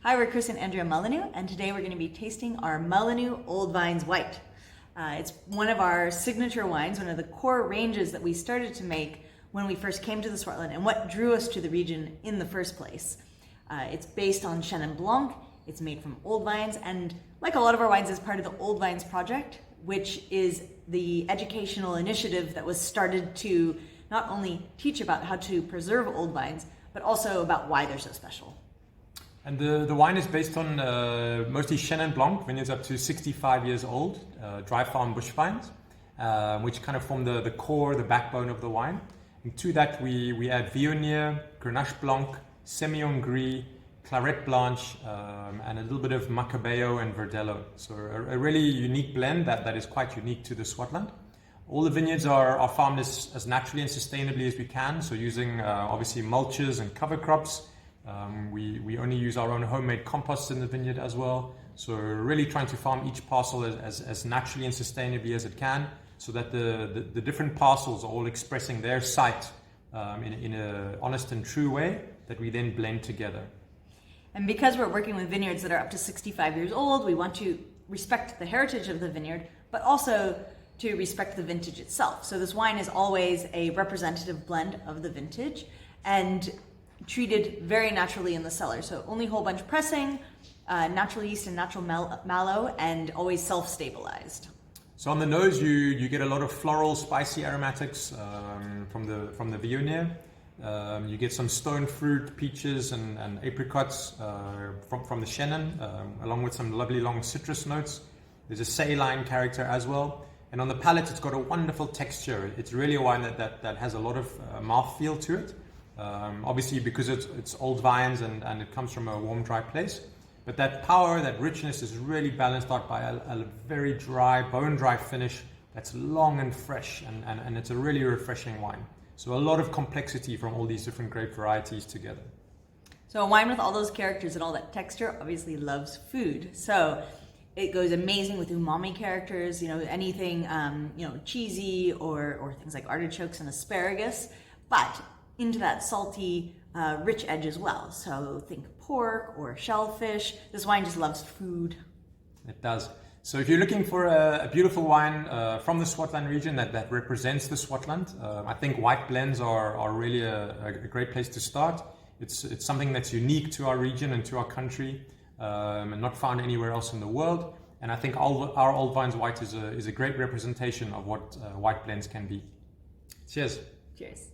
Hi, we're Chris and Andrea Mullineux, and today we're going to be tasting our Mullineux Old Vines White. It's one of our signature wines, one of the core ranges that we started to make when we first came to the Swartland and what drew us to the region in the first place. It's based on Chenin Blanc, it's made from old vines, and like a lot of our wines, is part of the Old Vines Project, which is the educational initiative that was started to not only teach about how to preserve old vines, but also about why they're so special. And the wine is based on mostly Chenin Blanc, vineyards up to 65 years old, dry farm bush vines, which kind of form the core, the backbone of the wine. And to that we add Viognier, Grenache Blanc, Semillon Gris, Claret Blanche, and a little bit of Macabeo and Verdelho. So a really unique blend that is quite unique to the Swartland. All the vineyards are farmed as naturally and sustainably as we can, so using obviously mulches and cover crops. We only use our own homemade compost in the vineyard as well. So we're really trying to farm each parcel as naturally and sustainably as it can, so that the different parcels are all expressing their site in an honest and true way that we then blend together. And because we're working with vineyards that are up to 65 years old, we want to respect the heritage of the vineyard, but also to respect the vintage itself. So this wine is always a representative blend of the vintage and treated very naturally in the cellar. So only whole bunch pressing, natural yeast and natural mallow, and always self-stabilized. So on the nose, you get a lot of floral, spicy aromatics from the Viognier. You get some stone fruit, peaches, and apricots from the Chenin, along with some lovely long citrus notes. There's a saline character as well. And on the palate, it's got a wonderful texture. It's really a wine that has a lot of mouthfeel to it. Obviously, because it's old vines and it comes from a warm, dry place. But that power, that richness is really balanced out by a very dry, bone-dry finish that's long and fresh, and it's a really refreshing wine. So a lot of complexity from all these different grape varieties together. So a wine with all those characters and all that texture obviously loves food. So it goes amazing with umami characters, anything, cheesy or things like artichokes and asparagus, but into that salty, rich edge as well. So think pork or shellfish. This wine just loves food. It does. So if you're looking for a beautiful wine from the Swartland region that represents the Swartland, I think white blends are really a great place to start. It's something that's unique to our region and to our country, and not found anywhere else in the world. And I think our Old Vines White is a great representation of what white blends can be. Cheers. Cheers.